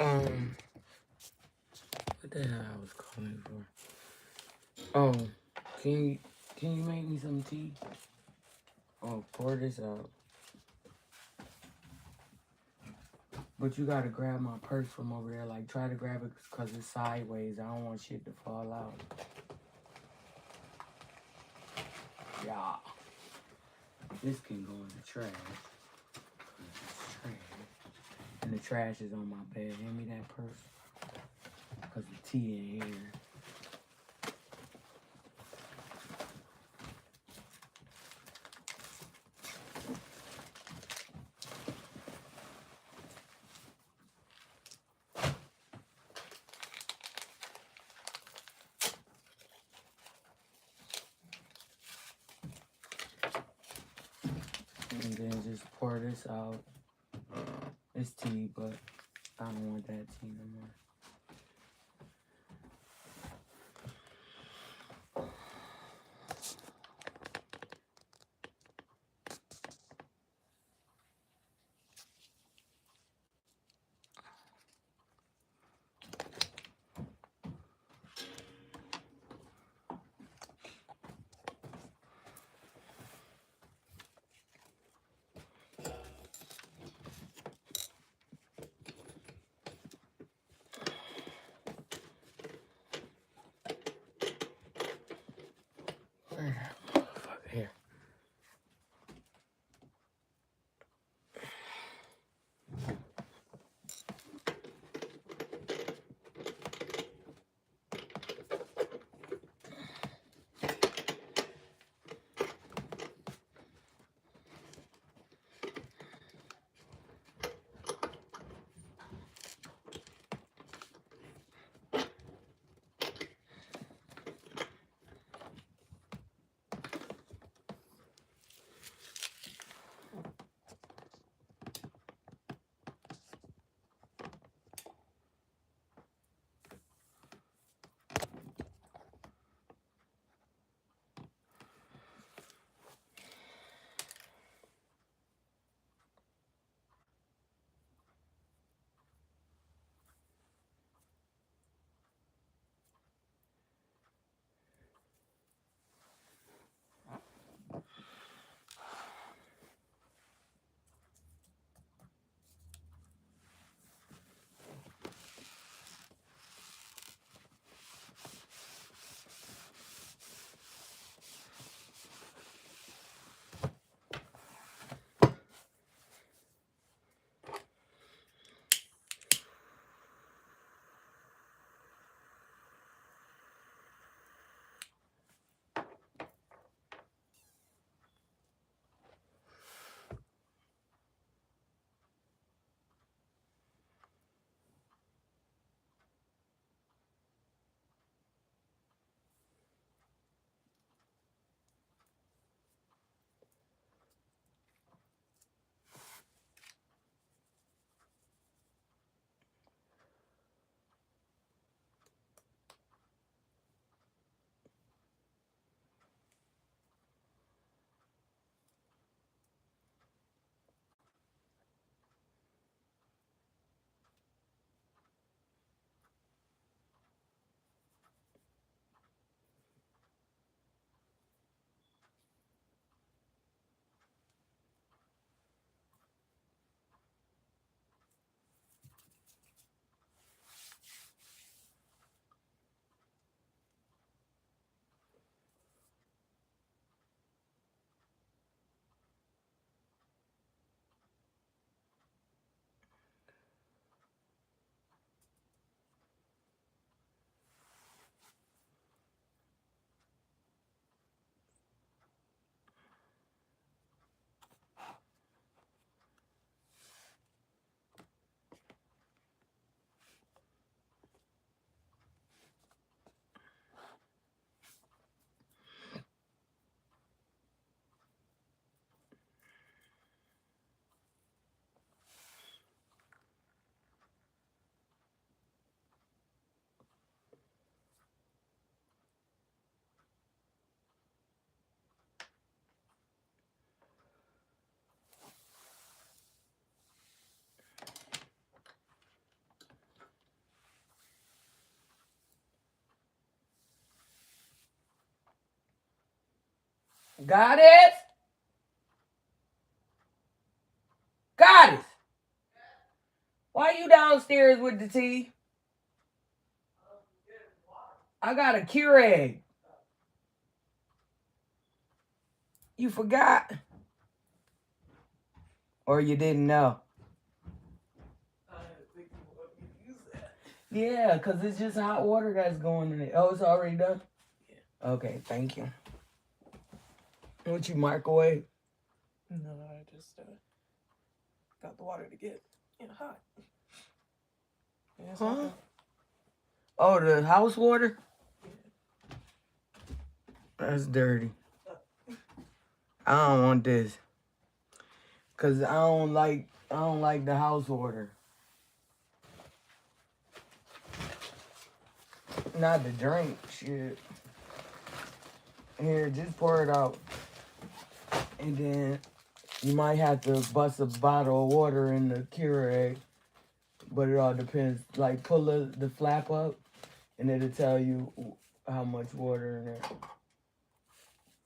Um, what the hell I was calling for? Oh, can you can you make me some tea? Oh, pour this out. But you gotta grab my purse from over there. Like, try to grab it because it's sideways. I don't want shit to fall out. Yeah. This can go in the trash. It's trash. And the trash is on my bed. Hand me that purse. Because the tea in here. And then just pour this out. It's tea, but I don't want that tea no more. Goddess? Goddess? Why you downstairs with the tea? I got a Keurig. You forgot? Or you didn't know? Yeah, because it's just hot water that's going in it. Oh, it's already done? Yeah. Okay, thank you. What you microwave? No, I just got the water to get hot. Huh? Oh, the house water? Yeah. That's dirty. I don't want this. Cause I don't like the house water. Not the drink, shit. Here, just pour it out. And then you might have to bust a bottle of water in the Keurig. But it all depends. Like, pull the flap up, and it'll tell you how much water in there.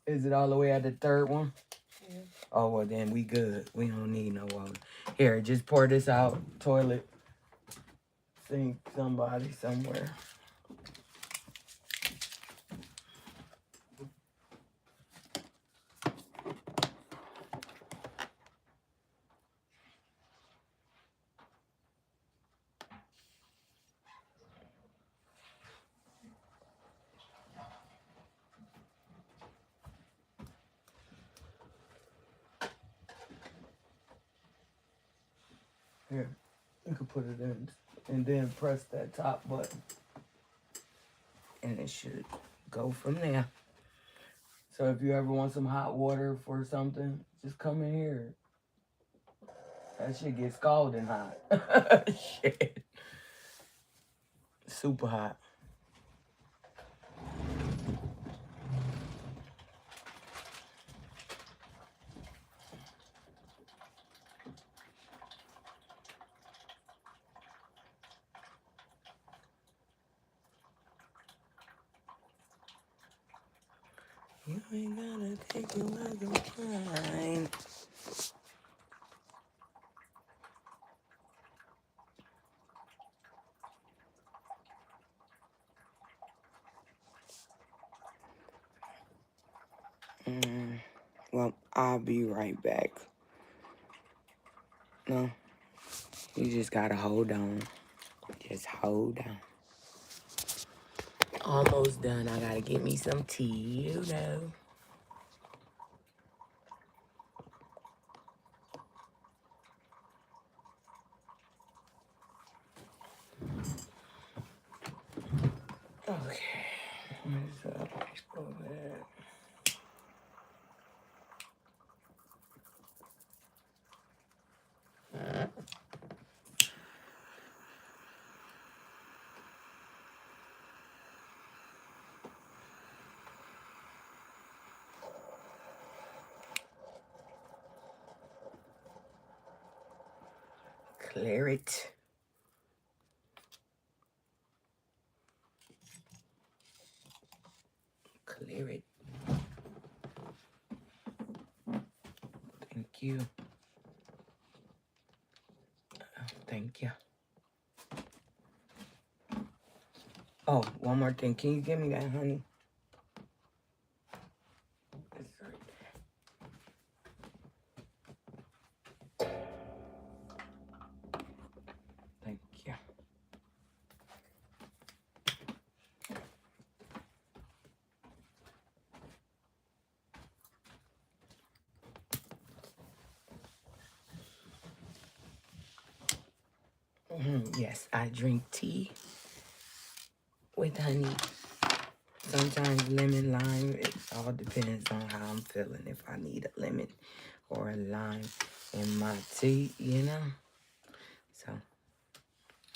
Is it all the way at the third one? Yeah. Oh, well, then we good. We don't need no water. Here, just pour this out. Toilet. Sink somebody somewhere. Here, you can put it in and then press that top button. And it should go from there. So if you ever want some hot water for something, just come in here. That shit gets scalding hot. Shit. Super hot. You ain't gotta take it like a wine. Well, I'll be right back. No, you just gotta hold on. Just hold on. Almost done. I gotta get me some tea, you know. Okay. Where's up? Go there. Clear it. Clear it. Thank you. Thank you. Oh, one more thing. Can you give me that, honey? It's right there. Thank you. Yes, I drink tea with honey. Sometimes lemon, lime. It all depends on how I'm feeling. If I need a lemon or a lime in my tea, you know. So,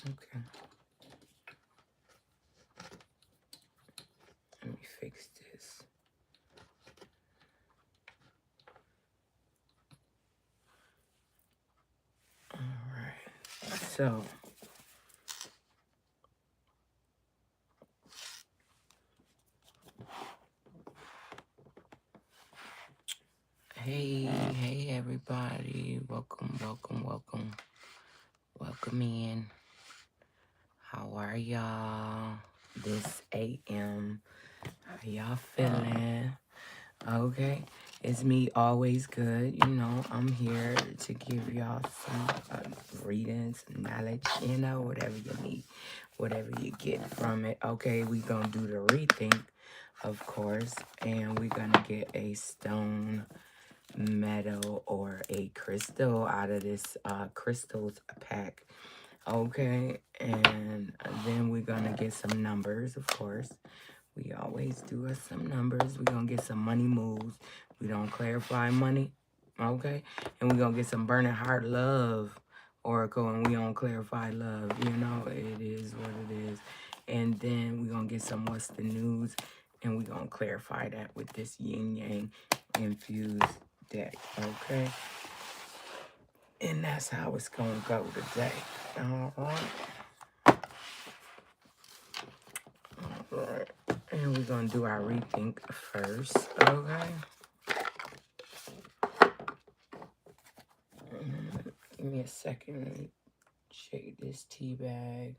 okay. Let me fix this. All right. So. everybody. Welcome, welcome, welcome. Welcome in. How are y'all this AM? How y'all feeling? Okay. It's me, Always Good. You know, I'm here to give y'all some readings, knowledge, whatever you need, whatever you get from it. Okay, we gonna do the rethink, of course, and we're gonna get a stone, metal, or a crystal out of this crystals pack. Okay, and then we're gonna get some numbers, of course. We always do us some numbers. We're gonna get some money moves. We don't clarify money, okay? And we're gonna get some burning heart love oracle, and we don't clarify love. You know, it is what it is. And then we're gonna get some what's the news, and we're gonna clarify that with this yin yang infused deck, okay? And that's how it's gonna go today. All right. All right. And we're gonna do our rethink first, okay? Give me a second. Let me shake this tea bag.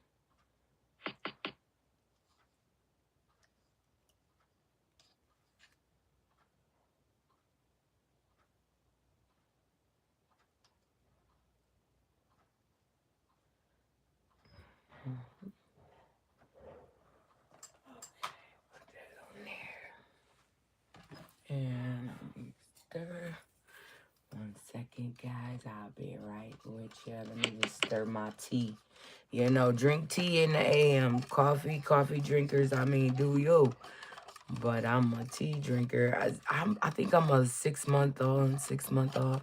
And stir. 1 second, guys. I'll be right with you. Let me just stir my tea. You know, drink tea in the AM. Coffee drinkers, I mean, do you? But I'm a tea drinker. I think I'm a 6-month on, 6-month off.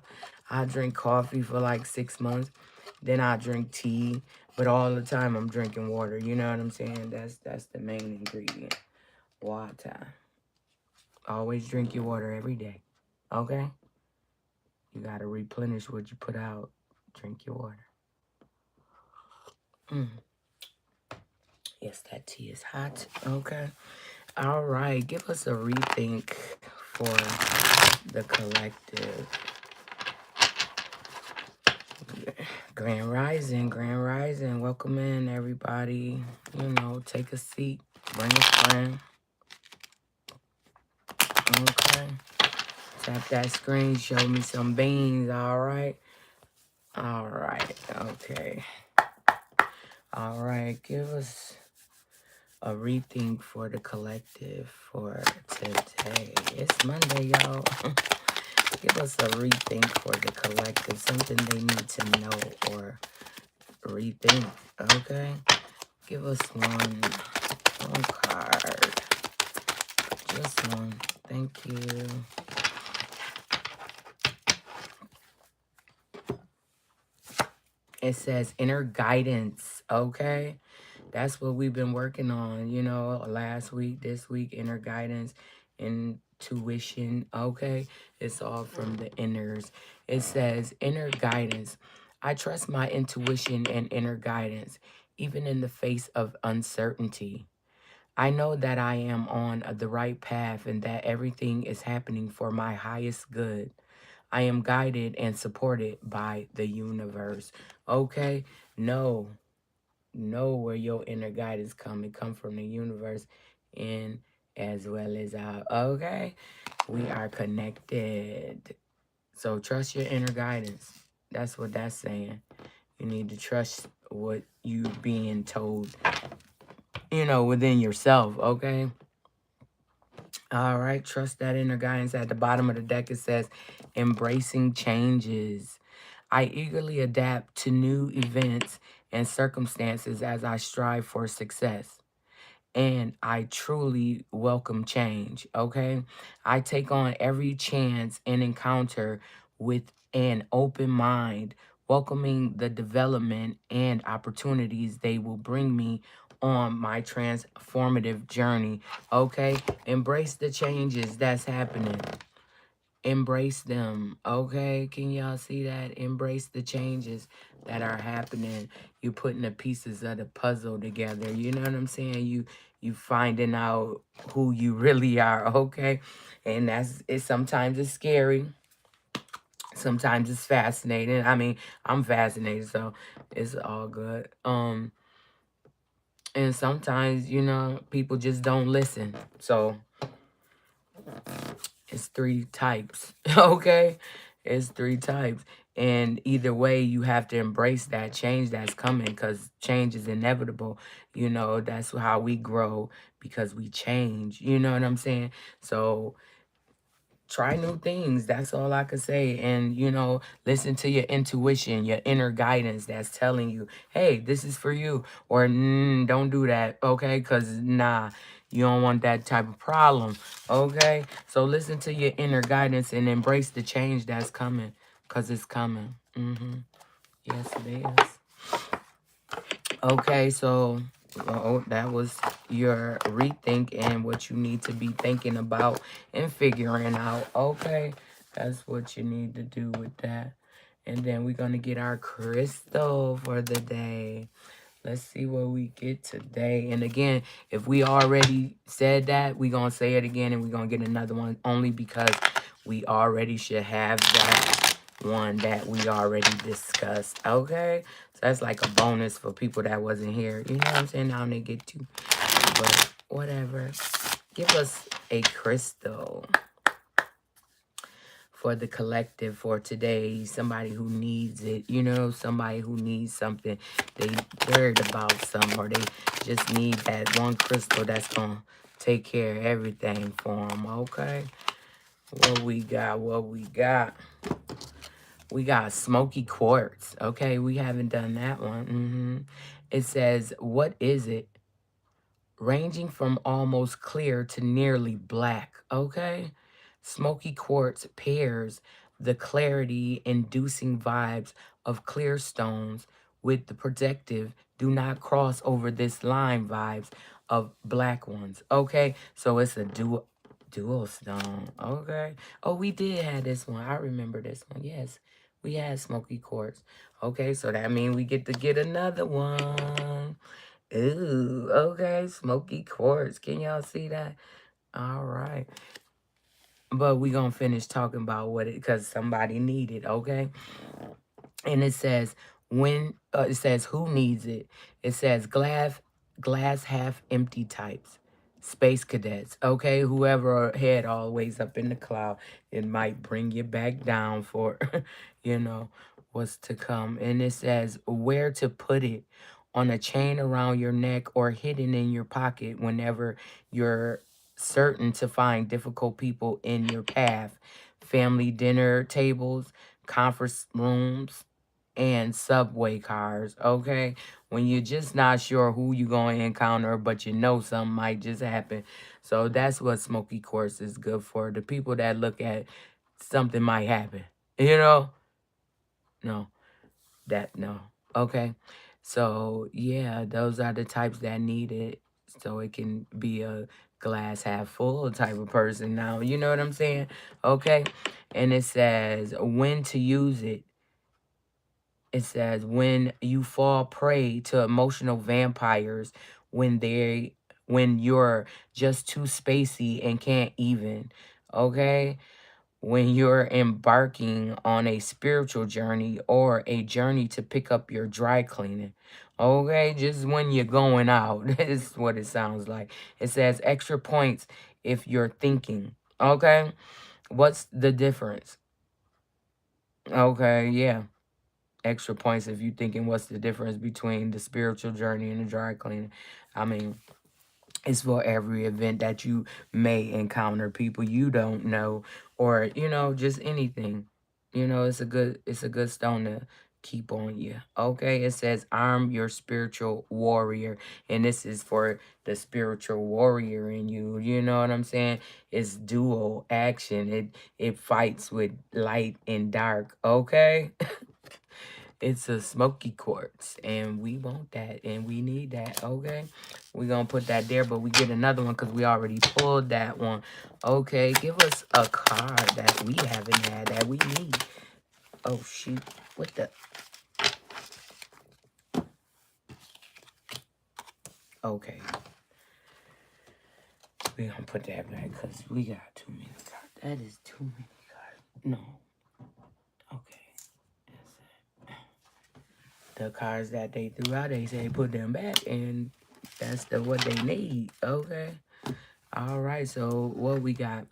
I drink coffee for like 6 months. Then I drink tea. But all the time I'm drinking water. You know what I'm saying? That's the main ingredient. Water. Always drink your water every day. Okay? You got to replenish what you put out. Drink your water. Yes, that tea is hot. Okay. All right. Give us a rethink for the collective. Grand Rising. Welcome in, everybody. You know, take a seat. Bring a friend. Okay. Tap that screen. Show me some beans. All right. All right. Okay. All right. Give us a rethink for the collective for today. It's Monday, y'all. Give us a rethink for the collective. Something they need to know or rethink. Okay. Give us one card. Just one. Thank you. It says inner guidance. Okay. That's what we've been working on, you know, last week, this week, inner guidance, intuition. Okay. It's all from the inners. It says inner guidance. I trust my intuition and inner guidance, even in the face of uncertainty. I know that I am on the right path and that everything is happening for my highest good. I am guided and supported by the universe. Okay? Know where your inner guidance come from the universe and as well as out. Okay? We are connected. So trust your inner guidance. That's what that's saying. You need to trust what you being told, you know, within yourself, okay? All right, trust that inner guidance. At the bottom of the deck, it says, embracing changes. I eagerly adapt to new events and circumstances as I strive for success. And I truly welcome change, okay? I take on every chance and encounter with an open mind, welcoming the development and opportunities they will bring me on my transformative journey, okay? Embrace the changes that's happening. Embrace them, okay? Can y'all see that? Embrace the changes that are happening. You putting the pieces of the puzzle together. You know what I'm saying? You finding out who you really are, okay? And it's sometimes it's scary. Sometimes it's fascinating. I mean, I'm fascinated, so it's all good. And sometimes, you know, people just don't listen. So it's three types. Okay? It's three types. And either way, you have to embrace that change that's coming, because change is inevitable. You know, that's how we grow, because we change. You know what I'm saying? So try new things. That's all I could say. And, you know, listen to your intuition, your inner guidance that's telling you, hey, this is for you. Or don't do that. Okay? Because, nah, you don't want that type of problem. Okay? So listen to your inner guidance and embrace the change that's coming, because it's coming. Yes, it is. Okay, so that was your rethink and what you need to be thinking about and figuring out. Okay, that's what you need to do with that. And then we're going to get our crystal for the day. Let's see what we get today. And again, if we already said that, we're going to say it again and we're going to get another one, only because we already should have that one that we already discussed. Okay? So that's like a bonus for people that wasn't here. You know what I'm saying? Now they get to. But whatever. Give us a crystal for the collective for today. Somebody who needs it, you know, somebody who needs something. They worried about something, or they just need that one crystal that's going to take care of everything for them, okay? What we got, We got smoky quartz, okay? We haven't done that one. It says, what is it? Ranging from almost clear to nearly black, okay? Smoky quartz pairs the clarity-inducing vibes of clear stones with the protective do not cross over this line vibes of black ones, okay? So it's a dual stone, okay? Oh, we did have this one. I remember this one. Yes, we had smoky quartz. Okay, so that means we get to get another one. Ooh, okay, smoky quartz. Can y'all see that? All right. But we gonna finish talking about what it, because somebody need it, okay? And it says, it says who needs it? It says glass half empty types. Space cadets, okay? Whoever head always up in the cloud, it might bring you back down for, you know, what's to come. And it says where to put it, on a chain around your neck or hidden in your pocket whenever you're certain to find difficult people in your path. Family dinner tables, conference rooms, and subway cars, okay? When you're just not sure who you're going to encounter, but you know something might just happen. So that's what smoky quartz is good for. The people that look at something might happen, you know? No, no. Okay. So, yeah, those are the types that need it. So it can be a glass half full type of person now. You know what I'm saying? Okay. And it says when to use it. It says when you fall prey to emotional vampires, when you're just too spacey and can't even, okay? When you're embarking on a spiritual journey or a journey to pick up your dry cleaning. Okay, just when you're going out. This is what it sounds like. It says extra points if you're thinking. Okay, what's the difference? Okay, yeah. Extra points if you thinking what's the difference between the spiritual journey and the dry cleaning. I mean, it's for every event that you may encounter people you don't know, or you know, just anything. You know, it's a good stone to keep on you. Okay, it says arm your spiritual warrior, and this is for the spiritual warrior in you. You know what I'm saying? It's dual action. It fights with light and dark. Okay. It's a smoky quartz, and we want that, and we need that, okay? We're going to put that there, but we get another one because we already pulled that one. Okay, give us a card that we haven't had that we need. Oh, shoot. What the? Okay. We're going to put that back because we got too many cards. That is too many cards. No. The cards that they threw out, they say put them back, and that's what they need. Okay. All right. So what we got?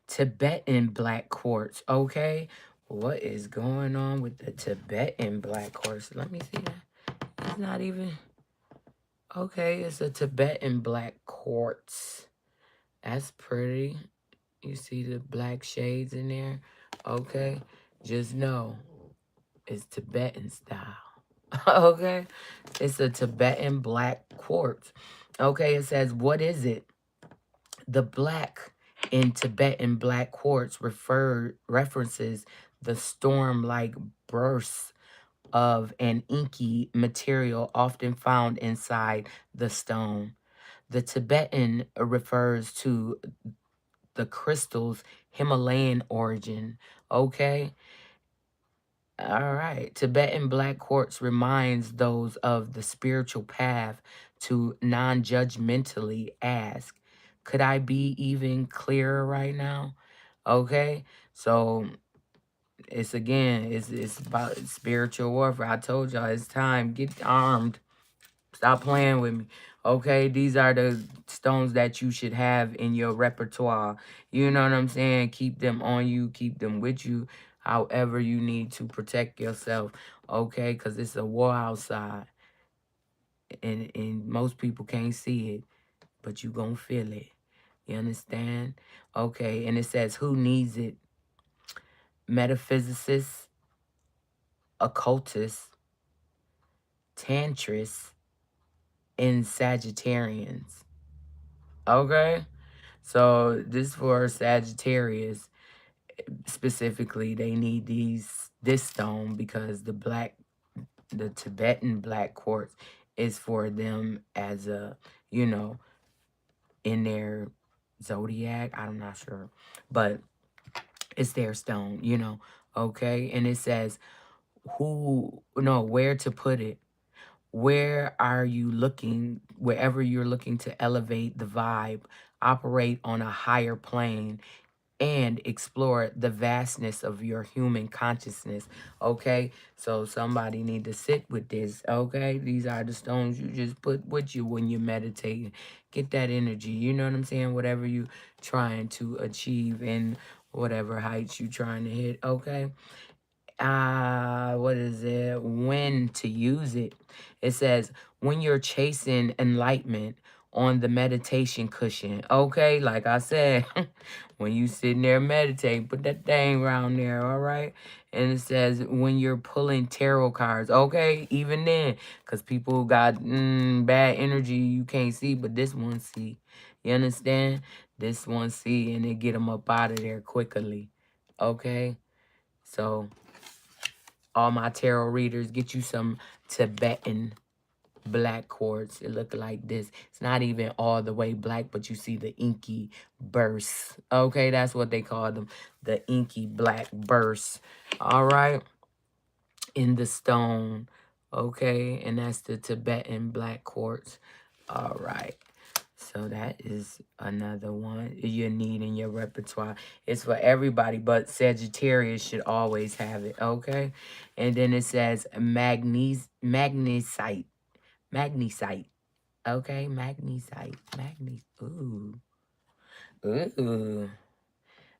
Tibetan black quartz. Okay. What is going on with the Tibetan black quartz? Let me see that. It's not even. Okay, it's a Tibetan black quartz. That's pretty. You see the black shades in there? Okay. Just know it's Tibetan style. Okay. It's a Tibetan black quartz. Okay, it says, what is it? The black in Tibetan black quartz references the storm-like bursts of an inky material often found inside the stone. The Tibetan refers to the crystal's Himalayan origin. Okay. All right. Tibetan black quartz reminds those of the spiritual path to non-judgmentally ask, could I be even clearer right now? Okay. So it's about spiritual warfare. I told y'all it's time. Get armed. Stop playing with me. Okay, these are the stones that you should have in your repertoire. You know what I'm saying? Keep them on you. Keep them with you. However you need to protect yourself. Okay, because it's a war outside. And most people can't see it. But you gonna feel it. You understand? Okay, and it says, who needs it? Metaphysicists, occultists, tantrists, and Sagittarians. Okay? So this for Sagittarius specifically, they need this stone because the Tibetan black quartz is for them as a, you know, in their zodiac. I'm not sure, but it's their stone, you know. Okay, and it says where to put it. Where are you looking? Wherever you're looking to elevate the vibe, operate on a higher plane, and explore the vastness of your human consciousness. Okay, so somebody need to sit with this. Okay, these are the stones you just put with you when you're meditating. Get that energy, you know what I'm saying? Whatever you trying to achieve and whatever heights you trying to hit. Okay, what is it? When to use it. It says when you're chasing enlightenment on the meditation cushion. Okay, like I said, when you sitting there meditating, put that thing around there, all right? And it says when you're pulling tarot cards. Okay, even then, because people got bad energy you can't see, but this one see. You understand? This one see, and it get them up out of there quickly. Okay, so all my tarot readers, get you some Tibetan black quartz. It look like this. It's not even all the way black, but you see the inky bursts. Okay, that's what they call them, the inky black bursts. All right, in the stone. Okay, and that's the Tibetan black quartz. All right. So that is another one you need in your repertoire. It's for everybody, but Sagittarius should always have it, okay? And then it says magnesite. Magnesite. Okay, magnesite. Ooh. Ooh.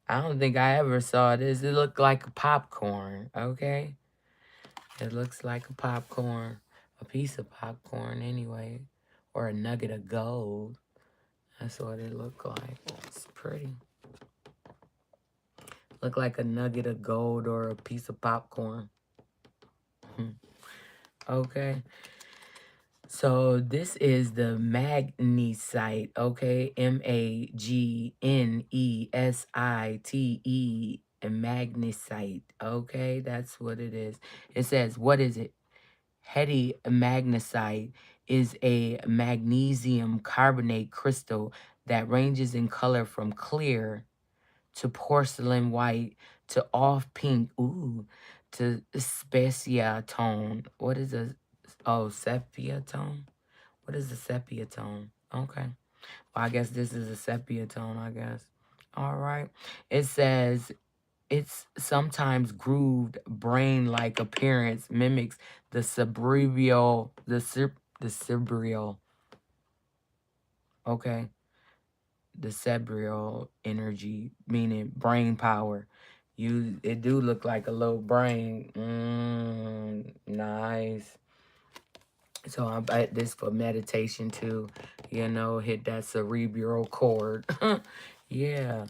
I don't think I ever saw this. It looked like a popcorn, okay? It looks like a popcorn. A piece of popcorn anyway. Or a nugget of gold. That's what it looked like. It's pretty. Look like a nugget of gold or a piece of popcorn. Okay. So this is the magnesite. Okay. Magnesite. And magnesite. Okay. That's what it is. It says, what is it? Heady magnesite is a magnesium carbonate crystal that ranges in color from clear to porcelain white to off pink, to sepia tone. What is sepia tone? What is a sepia tone? Okay. Well, I guess this is a sepia tone, I guess. All right. It says Its sometimes grooved brain-like appearance mimics the cerebral, the cerebral, okay, the cerebral energy, meaning brain power. It do look like a little brain. Nice. So I bet this for meditation too. Hit that cerebral cord. Yeah.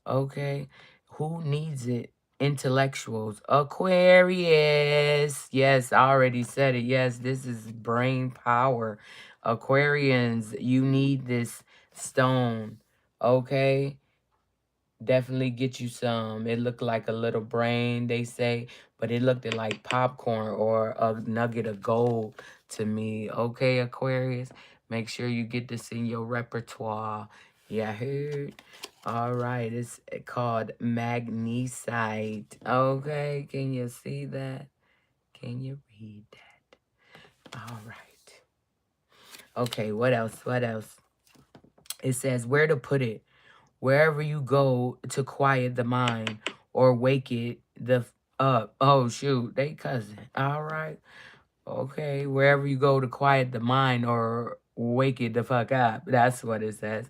Okay. Who needs it? Intellectuals. Aquarius. Yes, I already said it. Yes, this is brain power. Aquarians, you need this stone. Okay. Definitely get you some. It looked like a little brain, they say, but it looked like popcorn or a nugget of gold to me. Okay, Aquarius, make sure you get this in your repertoire. Yeah, heard? All right, it's called magnesite. Okay, can you see that? Can you read that? All right. Okay, what else? What else? It says where to put it. Wherever you go to quiet the mind or wake it the up. Oh shoot, they cousin. All right. Okay. Wherever you go to quiet the mind or wake it the fuck up. That's what it says.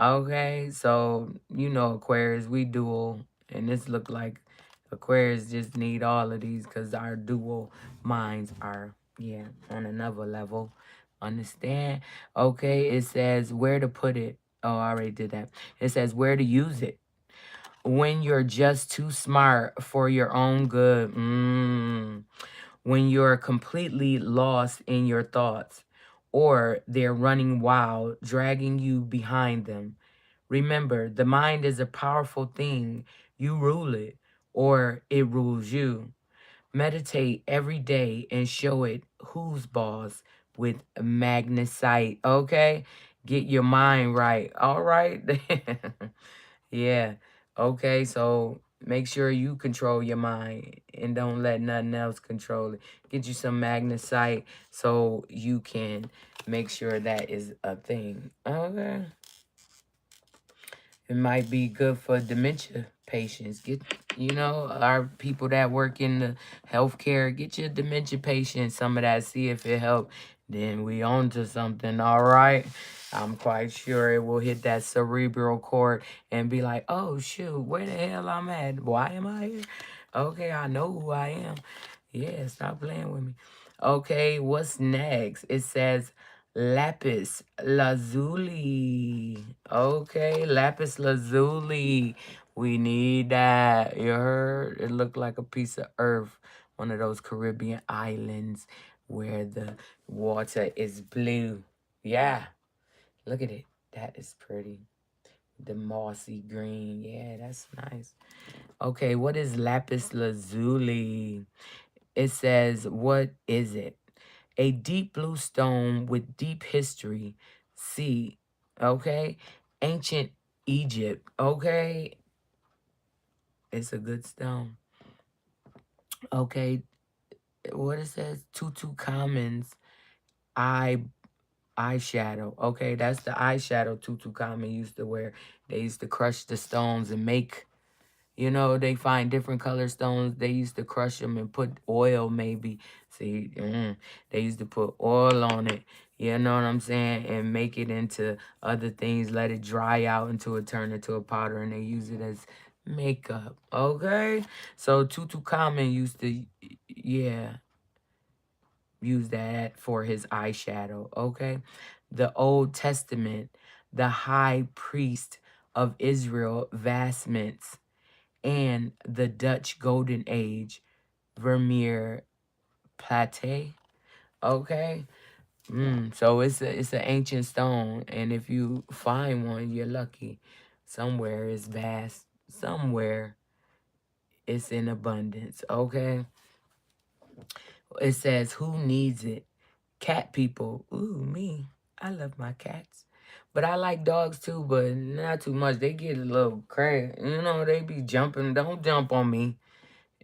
Okay. So Aquarius, we dual, and this look like Aquarius just need all of these because our dual minds are on another level. Understand? Okay. It says where to put it. Oh, I already did that. It says where to use it. When you're just too smart for your own good. When you're completely lost in your thoughts. Or they're running wild, dragging you behind them. Remember, the mind is a powerful thing. You rule it, or it rules you. Meditate every day and show it who's boss with magnesite. Okay? Get your mind right. All right? Yeah. Okay, so make sure you control your mind and don't let nothing else control it. Get you some magnesite so you can make sure that is a thing. Okay. It might be good for dementia patients. Our people that work in the healthcare, get your dementia patient some of that, see if it help. Then we on to something, all right? I'm quite sure it will hit that cerebral cord and be like, oh, shoot, where the hell I'm at? Why am I here? Okay, I know who I am. Yeah, stop playing with me. Okay, what's next? It says lapis lazuli. Okay, lapis lazuli. We need that. You heard? It looked like a piece of earth. One of those Caribbean islands where the water is blue. Yeah, look at it. That is pretty. The mossy green. Yeah, that's nice. Okay, what is lapis lazuli? It says, what is it? A deep blue stone with deep history. See, okay? Ancient Egypt, okay? It's a good stone. Okay, what it says? Tutankhamun's eye eyeshadow. Okay, that's the eyeshadow Tutankhamun used to wear. They used to crush the stones and make. They find different color stones. They used to crush them and put oil maybe. See, they used to put oil on it. You know what I'm saying? And make it into other things. Let it dry out until it turn into a powder. And they use it as makeup. Okay? So Tutankhamun used to, use that for his eyeshadow. Okay? The Old Testament, the high priest of Israel vestments, and the Dutch Golden Age, Vermeer Plate. Okay. So it's an ancient stone, and if you find one, you're lucky. Somewhere it's vast. Somewhere it's in abundance. Okay. It says, who needs it? Cat people. Ooh, me. I love my cats. But I like dogs too, but not too much. They get a little crazy. They be jumping. Don't jump on me.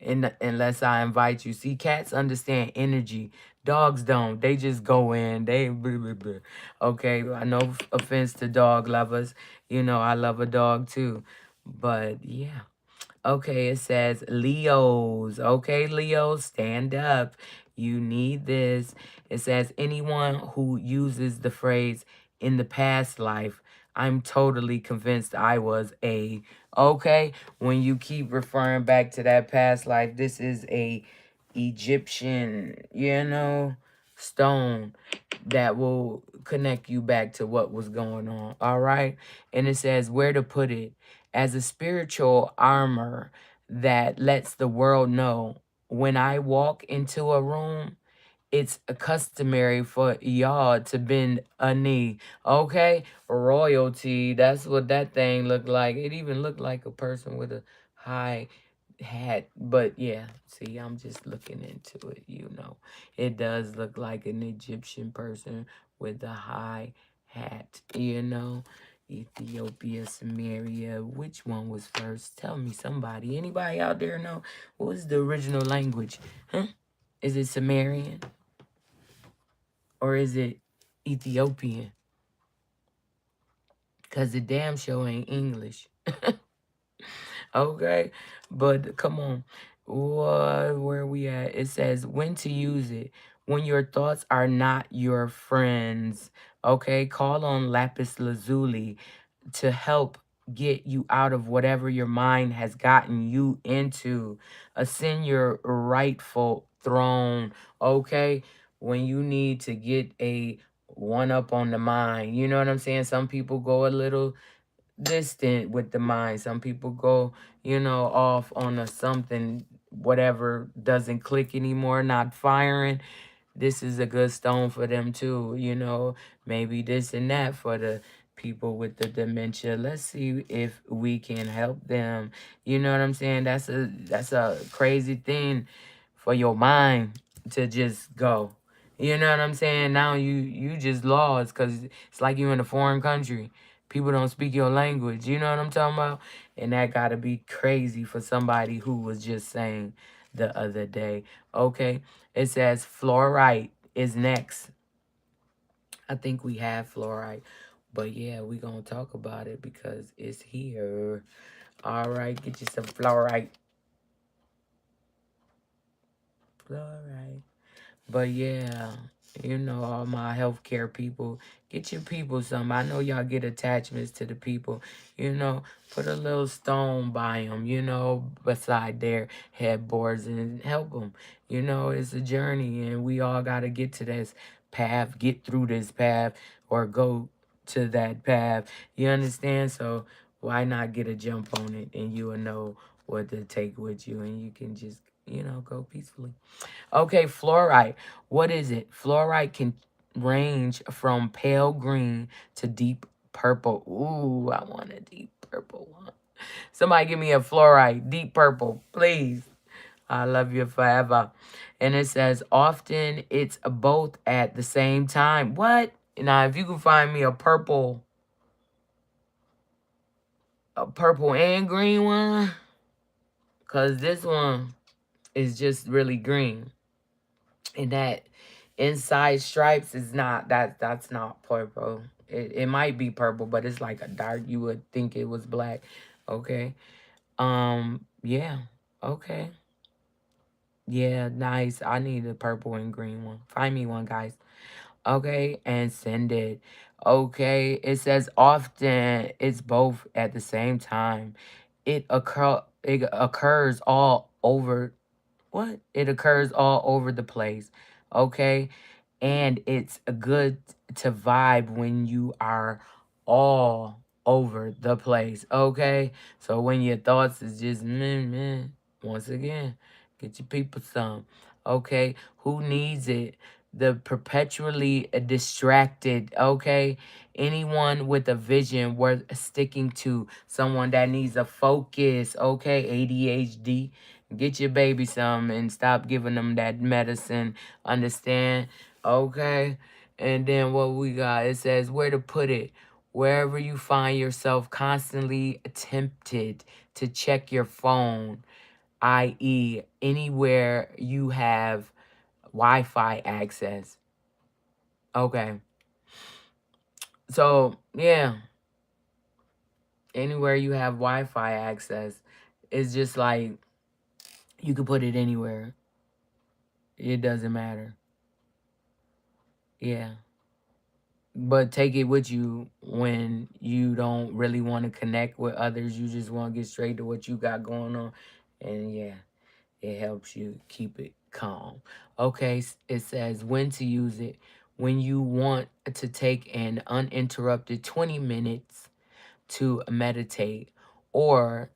Unless I invite you. See, cats understand energy. Dogs don't. They just go in. They blah, blah, blah. Okay, no offense to dog lovers. I love a dog too. But yeah. Okay, it says Leos. Okay, Leos, stand up. You need this. It says anyone who uses the phrase in the past life, I'm totally convinced I was a. Okay, when you keep referring back to that past life, this is a Egyptian, stone that will connect you back to what was going on. All right. And it says where to put it as a spiritual armor that lets the world know when I walk into a room, it's customary for y'all to bend a knee. Okay? Royalty. That's what that thing looked like. It even looked like a person with a high hat. But yeah, see, I'm just looking into it. It does look like an Egyptian person with a high hat. Ethiopia, Samaria. Which one was first? Tell me, somebody. Anybody out there know? What was the original language? Huh? Is it Sumerian? Or is it Ethiopian? Because the damn show ain't English. Okay? But come on. Where we at? It says when to use it. When your thoughts are not your friends. Okay? Call on lapis lazuli to help get you out of whatever your mind has gotten you into. Ascend your rightful throne. Okay? When you need to get a one up on the mind. You know what I'm saying? Some people go a little distant with the mind. Some people go, off on a something, whatever doesn't click anymore, not firing. This is a good stone for them too. Maybe this and that for the people with the dementia. Let's see if we can help them. You know what I'm saying? That's a crazy thing for your mind to just go. You know what I'm saying? Now you just lost because it's like you in a foreign country. People don't speak your language. You know what I'm talking about? And that gotta be crazy for somebody who was just saying the other day. Okay. It says fluorite is next. I think we have fluorite. But yeah, we gonna talk about it because it's here. All right, get you some fluorite. Fluorite. But yeah, all my healthcare people, get your people some. I know y'all get attachments to the people. Put a little stone by them, beside their headboards and help them. It's a journey and we all got to get to this path, get through this path or go to that path. You understand? So why not get a jump on it and you will know what to take with you and you can just, go peacefully. Okay, fluorite. What is it? Fluorite can range from pale green to deep purple. Ooh, I want a deep purple one. Somebody give me a fluorite, deep purple, please. I love you forever. And it says often it's both at the same time. What? Now, if you can find me a purple and green one, because this one is just really green. And that inside stripes is not that's not purple. It might be purple, but it's like a dark, you would think it was black. Okay. Yeah. Okay. Yeah, nice. I need a purple and green one. Find me one, guys. Okay, and send it. Okay. It says often it's both at the same time. It occurs all over. What? It occurs all over the place. Okay. And it's good to vibe when you are all over the place. Okay. So when your thoughts is just meh, once again, get your people some. Okay. Who needs it? The perpetually distracted. Okay. Anyone with a vision worth sticking to. Someone that needs a focus. Okay. ADHD. Get your baby some and stop giving them that medicine. Understand? Okay. And then what we got, it says where to put it. Wherever you find yourself constantly tempted to check your phone, i.e., anywhere you have Wi Fi access. Okay. So, yeah, anywhere you have Wi Fi access. It's just like you can put it anywhere. It doesn't matter. Yeah. But take it with you when you don't really want to connect with others. You just want to get straight to what you got going on. And yeah, it helps you keep it calm. Okay, it says when to use it. When you want to take an uninterrupted 20 minutes to meditate, or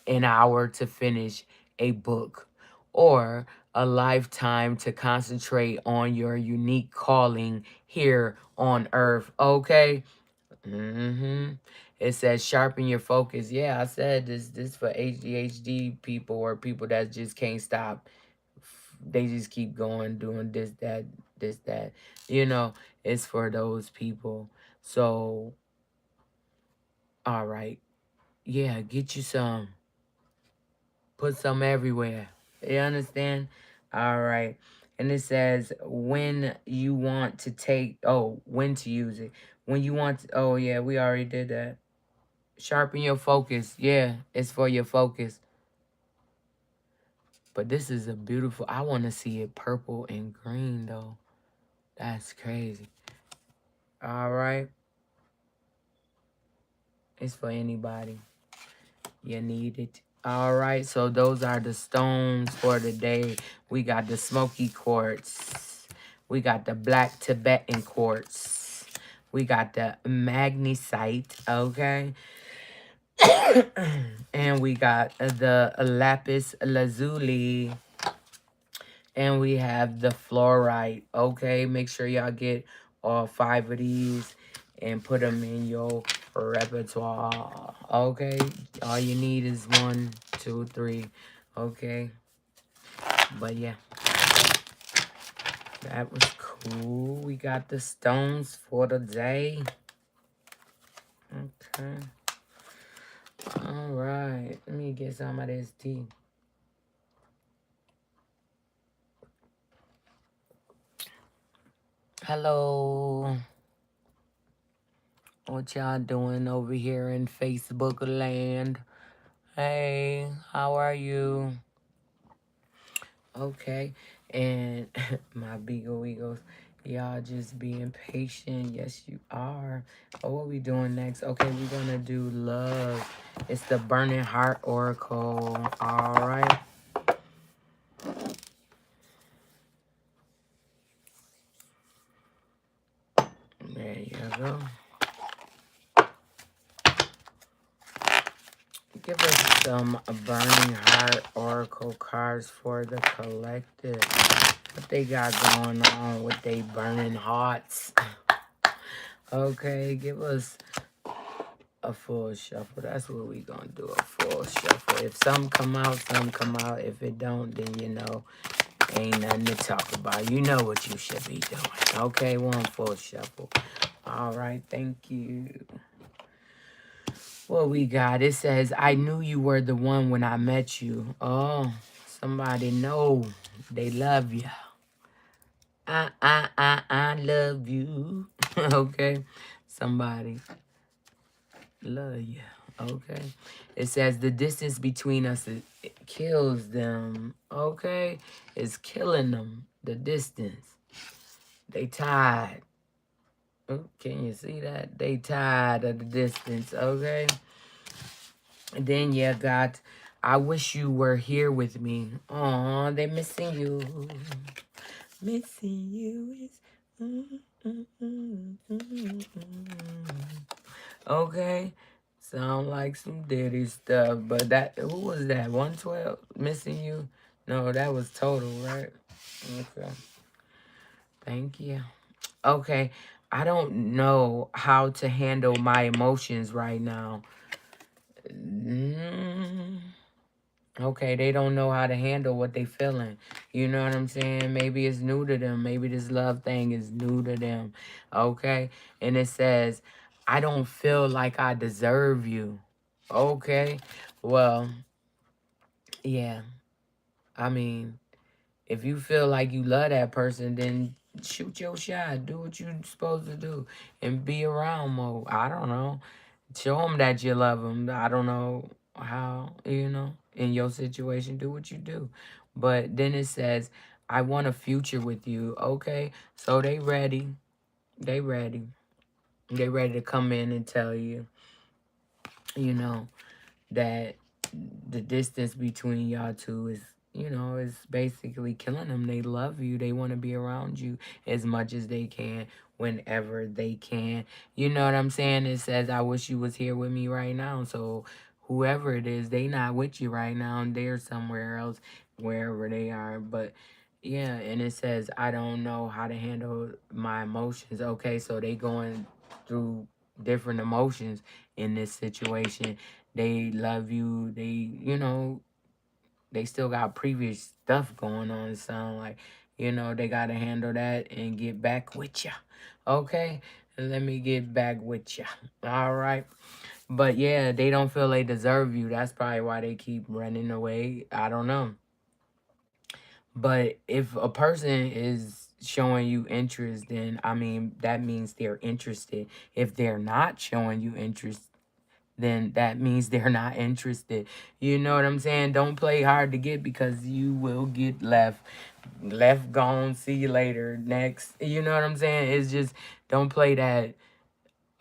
an hour to finish a book, or a lifetime to concentrate on your unique calling here on earth. Okay. It says sharpen your focus. Yeah, I said this for ADHD people, or people that just can't stop. They just keep going doing this that. You know, it's for those people. So, all right. Yeah, get you some. Put some everywhere. You understand? All right. And it says when you want to take, oh, when to use it. When you want to, oh, yeah, we already did that. Sharpen your focus. Yeah, it's for your focus. But this is a beautiful, I want to see it purple and green, though. That's crazy. All right. It's for anybody. You need it. All right, so those are the stones for the day. We got the smoky quartz. We got the black Tibetan quartz. We got the magnesite, okay? And we got the lapis lazuli. And we have the fluorite, okay? Make sure y'all get all 5 of these and put them in your repertoire, okay? All you need is 1, 2, 3, okay? But yeah, that was cool. We got the stones for the day. Okay. All right. Let me get some of this tea. Hello. What y'all doing over here in Facebook land? Hey, how are you? Okay. And my Beagle Eagles, y'all just being patient. Yes, you are. Oh, what we doing next? Okay, we're going to do love. It's the Burning Heart Oracle. All right. There you go. Give us some Burning Heart Oracle cards for the collective. What they got going on with they burning hearts. Okay, give us a full shuffle. That's what we gonna do, a full shuffle. If some come out, some come out. If it don't, then you know, ain't nothing to talk about. You know what you should be doing. Okay, one full shuffle. All right, thank you. What we got? It says, I knew you were the one when I met you. Oh, somebody know they love you. I love you. Okay, somebody love you. Okay, it says the distance between us, it kills them. Okay, it's killing them. The distance. They tired. Oh, can you see that? They tired of the distance. Okay. And then you got, I wish you were here with me. Aw, they missing you. Missing you is. Okay. Sound like some Diddy stuff. But that, who was that? 112? Missing you? No, that was Total, right? Okay. Thank you. Okay. I don't know how to handle my emotions right now. Okay, they don't know how to handle what they feeling. You know what I'm saying? Maybe it's new to them. Maybe this love thing is new to them. Okay? And it says, I don't feel like I deserve you. Okay? Well, yeah. I mean, if you feel like you love that person, then shoot your shot. Do what you're supposed to do. And be around more. I don't know. Show them that you love them. I don't know. how, in your situation, do what you do. But then it says, I want a future with you. Okay, so they ready. They ready. They ready to come in and tell you, you know, that the distance between y'all two is basically killing them. They love you. They want to be around you as much as they can, whenever they can. You know what I'm saying? It says, I wish you was here with me right now. So whoever it is, they not with you right now, and they're somewhere else, wherever they are. But yeah, and it says, I don't know how to handle my emotions. Okay, so they going through different emotions in this situation. They love you. They still got previous stuff going on. It sound like, they got to handle that and get back with ya. Okay? Let me get back with ya. All right? But yeah, they don't feel they deserve you. That's probably why they keep running away. I don't know. But if a person is showing you interest, then, I mean, that means they're interested. If they're not showing you interest, then that means they're not interested. You know what I'm saying? Don't play hard to get, because you will get left. Left, gone, see you later, next. You know what I'm saying? It's just, don't play that,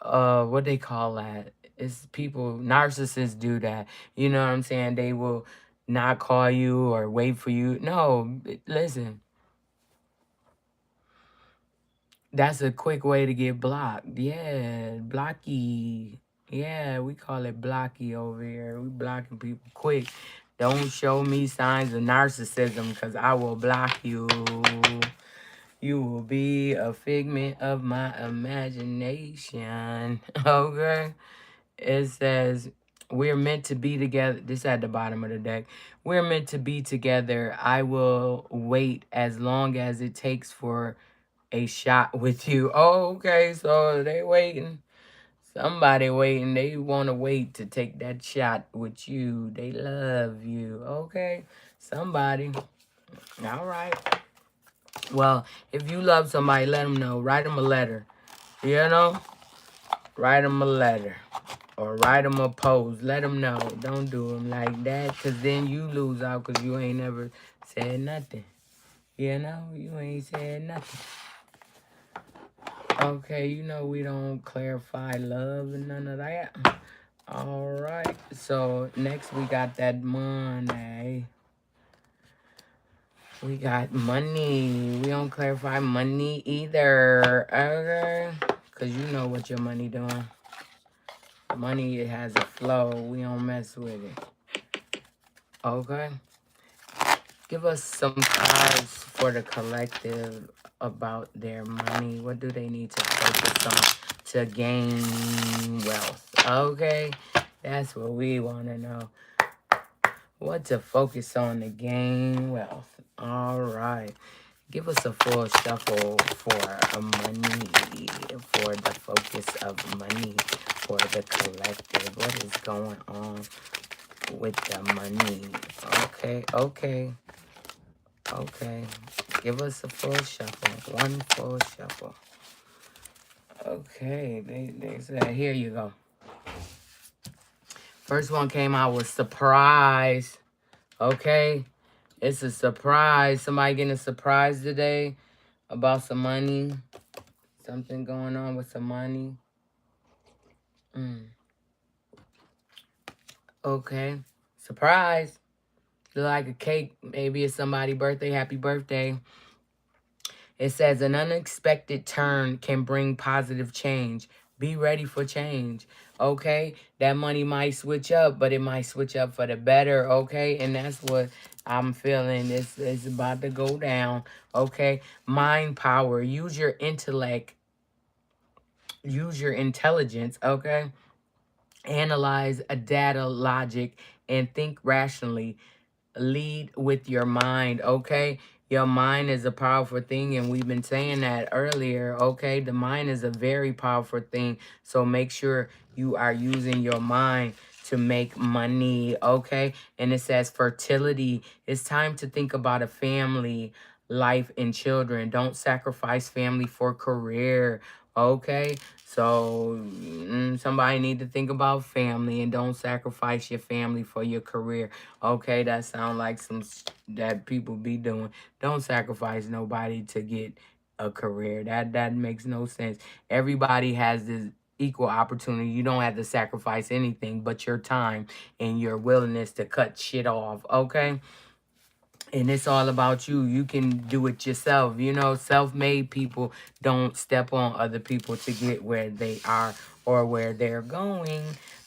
what they call that? It's people, narcissists do that. You know what I'm saying? They will not call you or wait for you. No, listen. That's a quick way to get blocked. Yeah, blocky. Yeah, we call it blocky over here. We blocking people quick. Don't show me signs of narcissism, because I will block you. You will be a figment of my imagination. Okay? It says, we're meant to be together. This at the bottom of the deck. We're meant to be together. I will wait as long as it takes for a shot with you. Oh, okay, so they waiting. Somebody waiting. They want to wait to take that shot with you. They love you. Okay, somebody. All right. Well, if you love somebody, let them know. Write them a letter. You know? Write them a letter. Or write them a post. Let them know. Don't do them like that, because then you lose out, because you ain't never said nothing. You know? You ain't said nothing. Okay, we don't clarify love and none of that. All right, so next we got that money. We got money. We don't clarify money either. Okay, because you know what your money doing. Money, it has a flow. We don't mess with it. Okay. Give us some cards for the collective about their money. What do they need to focus on to gain wealth? Okay, that's what we want to know. What to focus on to gain wealth. All right. Give us a full shuffle for money, for the focus of money, for the collective. What is going on with the money? Okay. Okay, give us a full shuffle. One full shuffle. Okay, they said, here you go. First one came out with surprise. Okay, it's a surprise. Somebody getting a surprise today about some money. Something going on with some money. Okay, surprise. Look like a cake. Maybe it's somebody's birthday. Happy birthday. It says an unexpected turn can bring positive change. Be ready for change. Okay? That money might switch up, but it might switch up for the better. Okay? And that's what I'm feeling. It's about to go down. Okay? Mind power. Use your intellect. Use your intelligence. Okay? Analyze a data logic and think rationally. Lead with your mind, okay? Your mind is a powerful thing, and we've been saying that earlier, okay? The mind is a very powerful thing, so make sure you are using your mind to make money, okay? And it says fertility. It's time to think about a family. life and children. Don't sacrifice family for career. Okay, so somebody need to think about family and don't sacrifice your family for your career. Okay, that sound like that people be doing. Don't sacrifice nobody to get a career. That makes no sense. Everybody has this equal opportunity. You don't have to sacrifice anything but your time and your willingness to cut shit off. Okay, and it's all about you. You can do it yourself. You know, self-made people don't step on other people to get where they are or where they're going.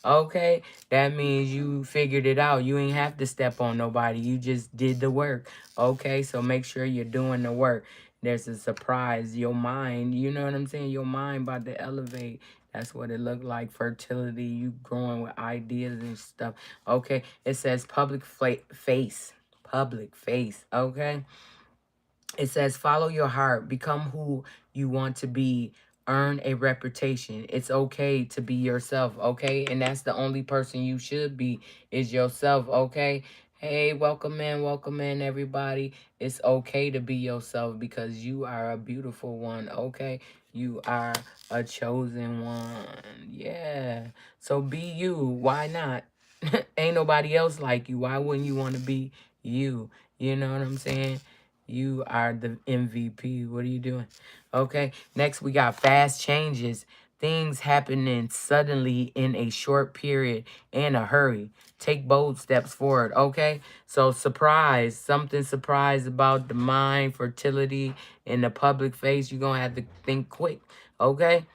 Okay, that means you figured it out. You ain't have to step on nobody. You just did the work. Okay, so make sure you're doing the work. There's a surprise. Your mind, you know what I'm saying? Your mind about to elevate. That's what it looked like. Fertility, you growing with ideas and stuff. Okay, it says public face. Okay, it says follow your heart, become who you want to be, earn a reputation. It's okay to be yourself. Okay, and that's the only person you should be, is yourself. Okay, hey, welcome in everybody. It's okay to be yourself because you are a beautiful one. Okay, you are a chosen one. Yeah, so be you. Why not? Ain't nobody else like you. Why wouldn't you want to be you? You know what I'm saying? You are the MVP. What are you doing? Okay. Next, we got fast changes. Things happening suddenly in a short period in a hurry. Take bold steps forward. Okay. So, surprise. Something surprise about the mind, fertility, in the public face. You're going to have to think quick. Okay.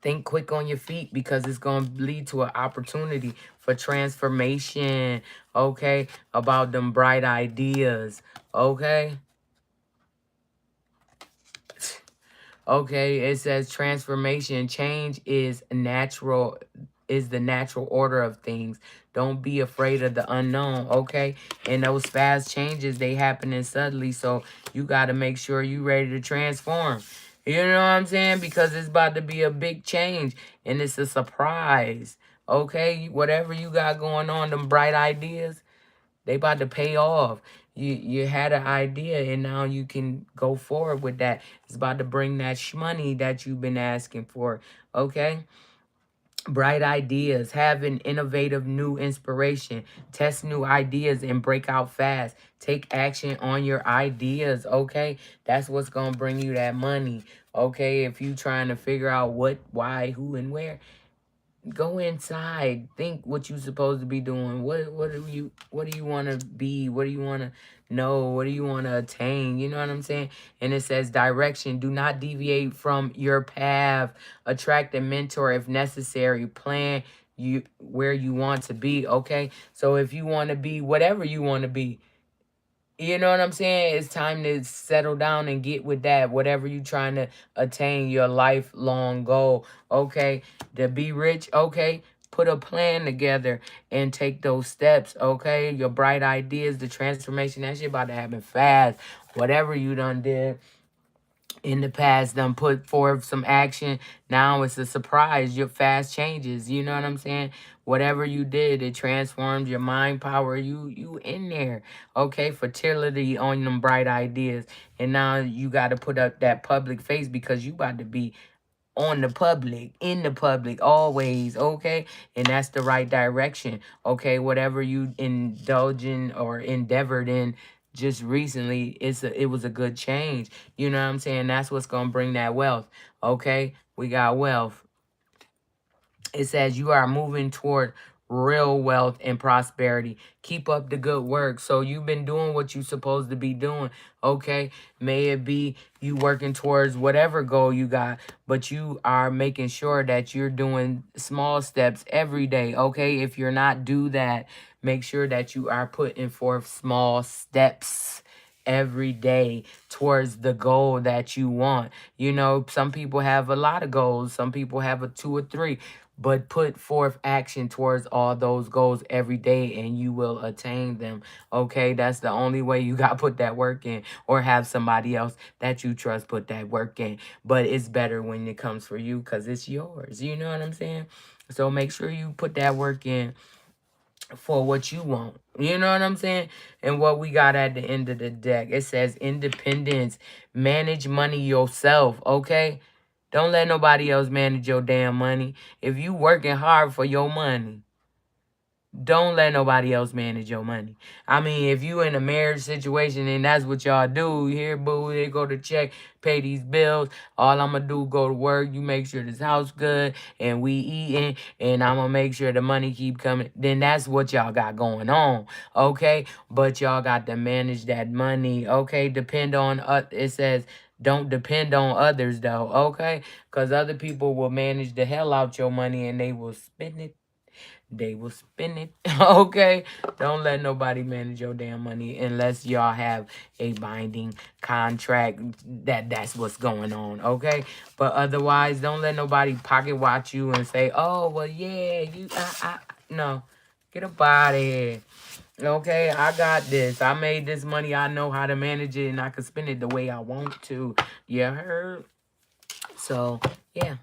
Think quick on your feet because it's going to lead to an opportunity for transformation. Okay. About them bright ideas. Okay. Okay, it says transformation. Change is natural, is the natural order of things. Don't be afraid of the unknown, okay? And those fast changes, they happening suddenly, so you got to make sure you ready to transform. You know what I'm saying? Because it's about to be a big change, and it's a surprise, okay? Whatever you got going on, them bright ideas, they about to pay off. You had an idea and now you can go forward with that. It's about to bring that money that you've been asking for. Okay? Bright ideas, have an innovative new inspiration, test new ideas and break out fast. Take action on your ideas, okay? That's what's gonna bring you that money. Okay, if you trying to figure out what, why, who, and where, go inside. Think what you supposed to be doing. What do you want to be? What do you want to know? What do you want to attain? You know what I'm saying? And it says direction. Do not deviate from your path. Attract a mentor if necessary. Plan you where you want to be. Okay. So if you want to be whatever you want to be, you know what I'm saying? It's time to settle down and get with that. Whatever you trying to attain, your lifelong goal. Okay. To be rich, okay. Put a plan together and take those steps, okay? Your bright ideas, the transformation, that shit about to happen fast. Whatever you done did in the past, done put forth some action. Now it's a surprise. Your fast changes. You know what I'm saying? Whatever you did, it transformed your mind power. You in there. Okay, fertility on them bright ideas. And now you got to put up that public face because you about to be on the public, in the public, always, okay? And that's the right direction, okay? Whatever you indulge in or endeavored in just recently, it was a good change. You know what I'm saying? That's what's going to bring that wealth, okay? We got wealth. It says you are moving toward real wealth and prosperity. Keep up the good work. So you've been doing what you're supposed to be doing. Okay. May it be you working towards whatever goal you got, but you are making sure that you're doing small steps every day. Okay. If you're not, do that. Make sure that you are putting forth small steps every day towards the goal that you want. You know, some people have a lot of goals. Some people have a 2 or 3, but put forth action towards all those goals every day and you will attain them. Okay, that's the only way. You got to put that work in or have somebody else that you trust put that work in. But it's better when it comes for you because it's yours. You know what I'm saying? So make sure you put that work in. for what you want. You know what I'm saying? And what we got at the end of the deck, it says independence. Manage money yourself, okay? Don't let nobody else manage your damn money. If you working hard for your money, don't let nobody else manage your money. I mean, if you in a marriage situation and that's what y'all do, here, boo, they go to check, pay these bills. All I'm going to do, go to work. You make sure this house good and we eating and I'm going to make sure the money keep coming. Then that's what y'all got going on, okay? But y'all got to manage that money, okay? Depend on, it says, don't depend on others, though, okay? Because other people will manage the hell out your money and they will spend it. They will spend it. Okay? Don't let nobody manage your damn money unless y'all have a binding contract that's what's going on. Okay? But otherwise, don't let nobody pocket watch you and say, oh, well, yeah, no. Get up out of here. Okay? I got this. I made this money. I know how to manage it and I can spend it the way I want to. You heard? So, yeah.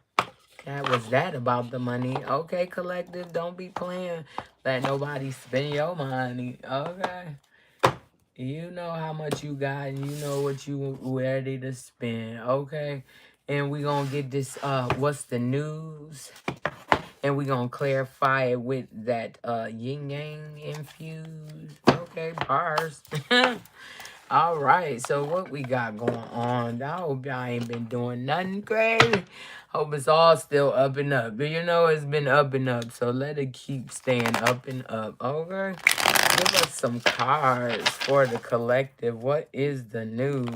That was that about the money. Okay, collective, don't be playing. Let nobody spend your money. Okay. You know how much you got and you know what you ready to spend. Okay. And we gonna get this what's the news? And we gonna clarify it with that yin yang infused. Okay, bars. All right, so what we got going on? I hope y'all ain't been doing nothing crazy. Hope it's all still up and up. But you know it's been up and up, so let it keep staying up and up, okay? Give us some cards for the collective. What is the news?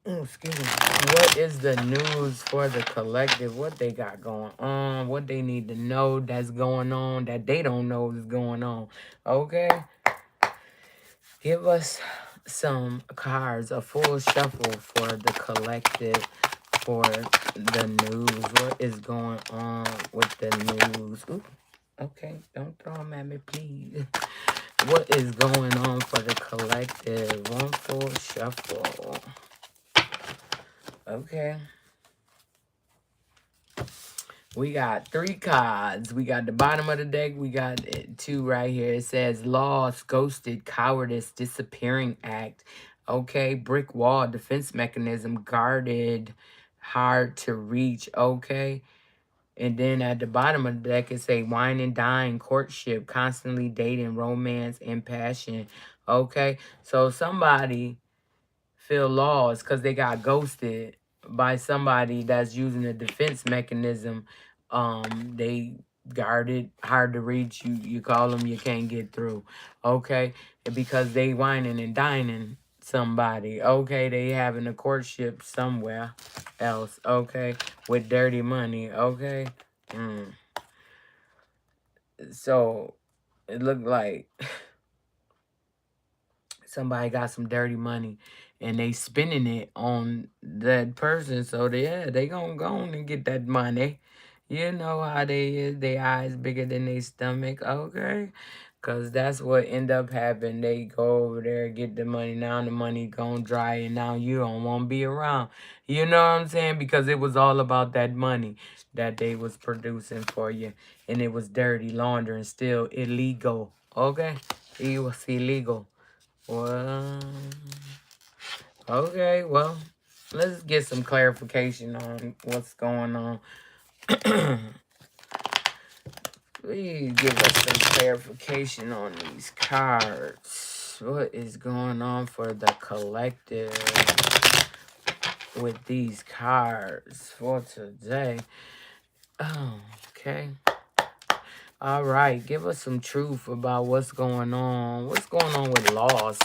Excuse me. What is the news for the collective? What they got going on? What they need to know that's going on that they don't know is going on, okay? Give us some cards, a full shuffle for the collective, for the news. What is going on with the news? Ooh, okay, don't throw them at me, please. What is going on for the collective? One full shuffle. Okay. We got 3 cards. We got the bottom of the deck. We got 2 right here. It says lost, ghosted, cowardice, disappearing act. Okay, brick wall, defense mechanism, guarded, hard to reach. Okay. And then at the bottom of the deck, it say wine and dine, courtship, constantly dating, romance, and passion. Okay. So somebody feel lost because they got ghosted by somebody that's using a defense mechanism. They guarded, hard to reach. You call them, you can't get through. Okay, and because they whining and dining somebody. Okay, they having a courtship somewhere else. Okay, with dirty money. Okay, so it looked like somebody got some dirty money and they spending it on that person. So they gonna go on and get that money. You know how they is. They eyes bigger than they stomach. Okay. Cause that's what end up happening. They go over there, get the money. Now the money gone dry and now you don't want to be around. You know what I'm saying? Because it was all about that money that they was producing for you. And it was dirty, laundering, still illegal. Okay? It was illegal. Well, okay, well, let's get some clarification on what's going on. Please give us some clarification on these cards. What is going on for the collective with these cards for today? Oh, okay. All right, give us some truth about what's going on. What's going on with loss?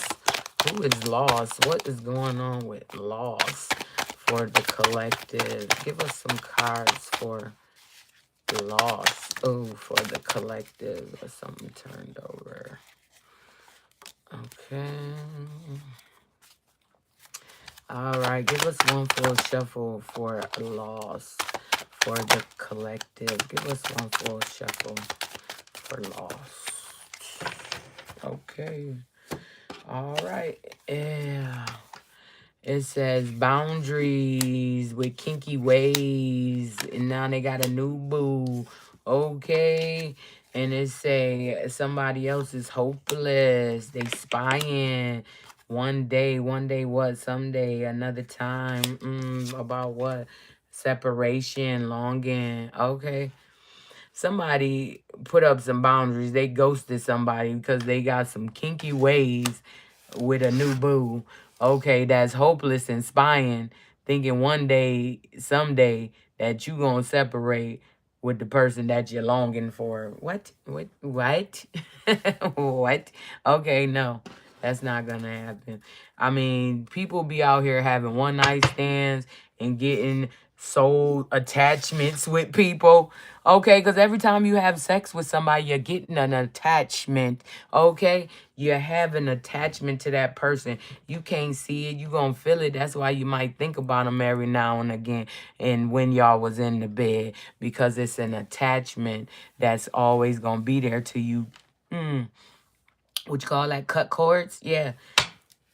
Who is lost? What is going on with loss for the collective? Give us some cards for loss. Oh, for the collective. Or something turned over. Okay. All right. Give us one full shuffle for loss for the collective. Give us one full shuffle for loss. Okay. All right. Yeah. It says boundaries with kinky ways. And now they got a new boo. Okay. And it say somebody else is hopeless. They spying. One day what? Someday, another time. About what? Separation, longing. Okay. Somebody put up some boundaries. They ghosted somebody because they got some kinky ways with a new boo. Okay, that's hopeless and spying, thinking one day, someday, that you gonna separate with the person that you're longing for. What? What? What? Okay, no. That's not gonna happen. I mean, people be out here having one night stands and getting soul attachments with people. Okay, because every time you have sex with somebody, you're getting an attachment. Okay, you have an attachment to that person. You can't see it, you gonna feel it. That's why you might think about them every now and again, and when y'all was in the bed, because it's an attachment that's always gonna be there to you. What you call that? Cut cords? Yeah.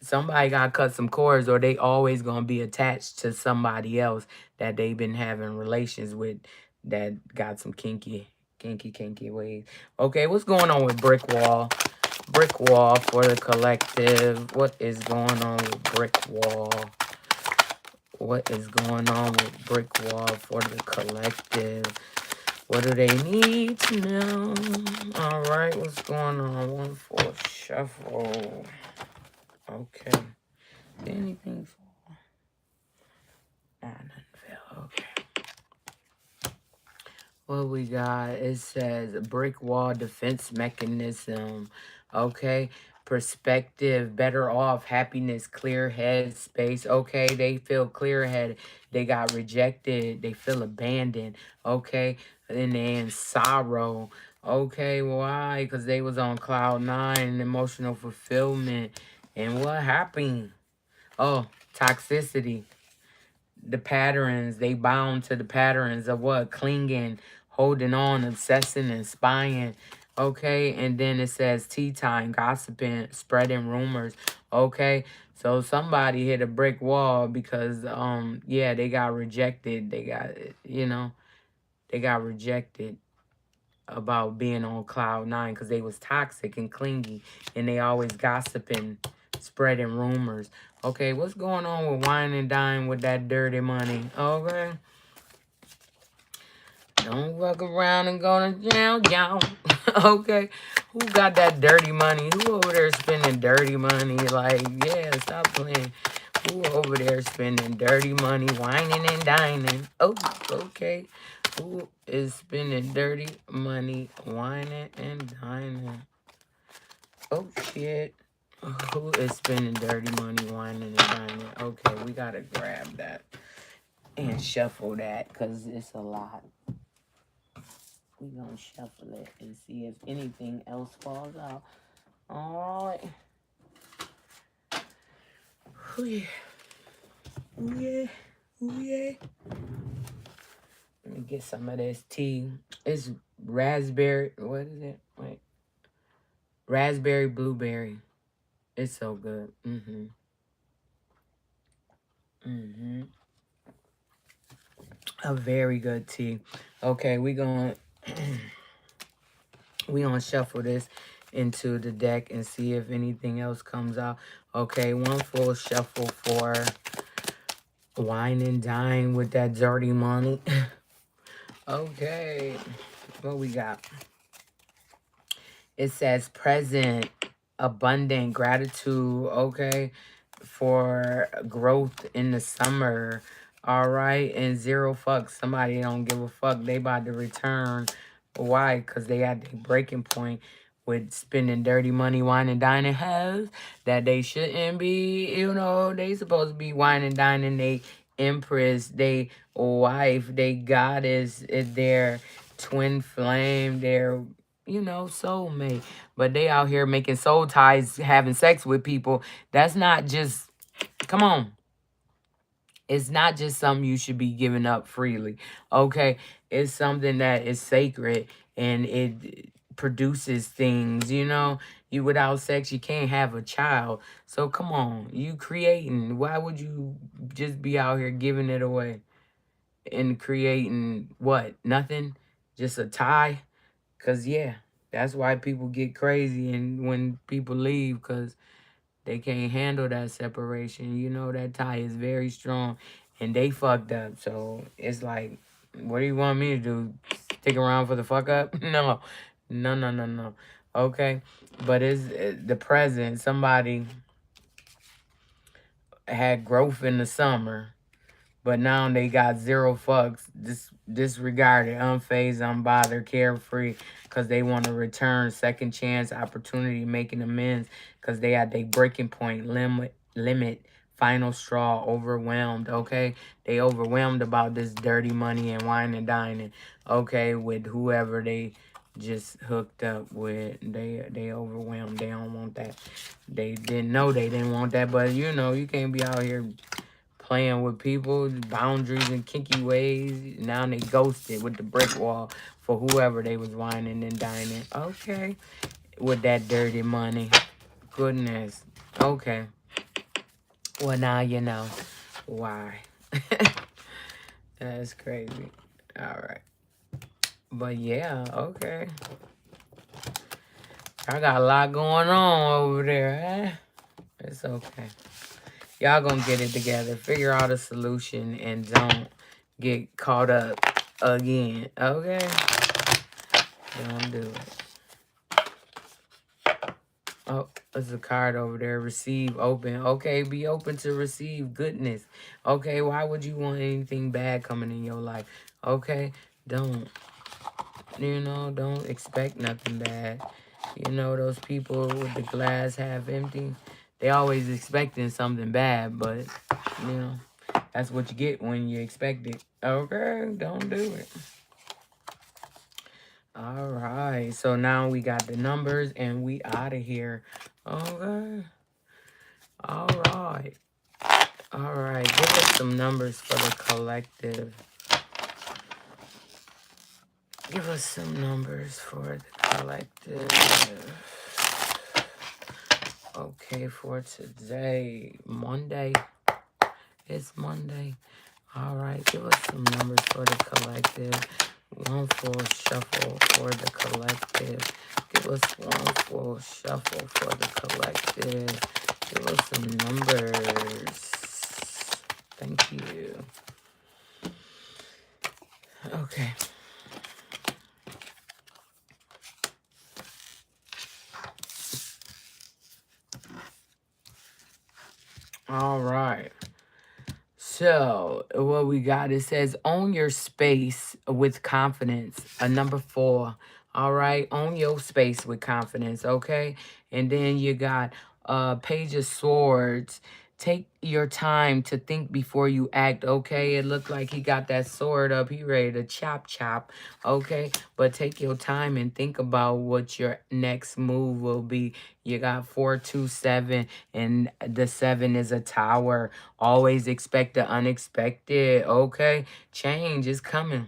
Somebody gotta cut some cords, or they always gonna be attached to somebody else that they've been having relations with, that got some kinky ways. Okay, what's going on with Brick Wall? Brick Wall for the collective. What is going on with Brick Wall? What is going on with Brick Wall for the collective? What do they need to know? All right, what's going on? 1-4 shuffle. Okay. Anything for? Nothing fell. Okay. What we got? It says brick wall defense mechanism. Okay. Perspective, better off, happiness, clear head space. Okay. They feel clear head. They got rejected. They feel abandoned. Okay. And they in sorrow. Okay. Why? Because they was on cloud 9, emotional fulfillment. And what happened? Oh, toxicity. The patterns, they bound to the patterns of what? Clinging, holding on, obsessing, and spying. Okay, and then it says tea time, gossiping, spreading rumors. Okay, so somebody hit a brick wall because yeah, they got rejected. They got, they got rejected about being on cloud 9 because they was toxic and clingy, and they always gossiping, spreading rumors. Okay, what's going on with wine and dine with that dirty money? Okay, don't fuck around and go to jail, y'all. Okay, who got that dirty money? Who over there spending dirty money? Like, yeah, stop playing. Who over there spending dirty money, whining and dining? Oh, okay. Who is spending dirty money, whining and dining? Oh, shit. Who is spending dirty money, whining and dining? Okay, we gotta grab that and shuffle that because it's a lot. We gonna shuffle it and see if anything else falls out. All right. Ooh, yeah. Ooh, yeah. Ooh, yeah. Let me get some of this tea. It's raspberry. What is it? Wait. Raspberry blueberry. It's so good. A very good tea. Okay, we gonna shuffle this into the deck and see if anything else comes out. Okay, one full shuffle for wine and dine with that dirty money. Okay, what we got? It says present, abundant, gratitude, okay, for growth in the summer, all right, and 0 fucks. Somebody don't give a fuck. They about to return. Why? Because they at the breaking point with spending dirty money, wine and dining hoes that they shouldn't be, they supposed to be wine and dining. They empress, they wife, they goddess, their twin flame, their soulmate. But they out here making soul ties, having sex with people. That's not just, come on. It's not just something you should be giving up freely. Okay? It's something that is sacred and it produces things, You without sex, you can't have a child. So come on. You creating. Why would you just be out here giving it away and creating what? Nothing? Just a tie? Because, yeah. That's why people get crazy and when people leave, because they can't handle that separation. You know, that tie is very strong and they fucked up. So it's like, what do you want me to do? Stick around for the fuck up? No. No, no, no, no. Okay. But it's the present. Somebody had growth in the summer, but now they got zero fucks, disregarded, unfazed, unbothered, carefree, because they want to return, second chance, opportunity, making amends, because they at their breaking point, limit, final straw, overwhelmed, okay? They overwhelmed about this dirty money and wine and dining, okay, with whoever they just hooked up with. They overwhelmed. They don't want that. They didn't know they didn't want that, but you know, you can't be out here playing with people, boundaries and kinky ways. Now they ghosted with the brick wall for whoever they was whining and dining. Okay. With that dirty money. Goodness. Okay. Well, now you know why. That's crazy. All right. But yeah, okay. I got a lot going on over there, huh? It's okay. Y'all gonna get it together. Figure out a solution and don't get caught up again. Okay? Don't do it. Oh, there's a card over there. Receive, open. Okay, be open to receive goodness. Okay, why would you want anything bad coming in your life? Okay, don't. You know, don't expect nothing bad. You know, those people with the glass half empty, they always expecting something bad, but, you know, that's what you get when you expect it. Okay, don't do it. All right, so now we got the numbers and we out of here. Okay. All right. All right, give us some numbers for the collective. Give us some numbers for the collective. Okay, for today, Monday. It's Monday. All right, give us some numbers for the collective. One full shuffle for the collective. Give us one full shuffle for the collective. Give us some numbers. Thank you. Okay. All right. So what we got, it says own your space with confidence. A number 4. All right. Own your space with confidence. Okay. And then you got Page of Swords. Take your time to think before you act. Okay. It looked like he got that sword up. He ready to chop. Okay. But take your time and think about what your next move will be. You got 4, 2, 7, and the 7 is a tower. Always expect the unexpected, okay? Change is coming.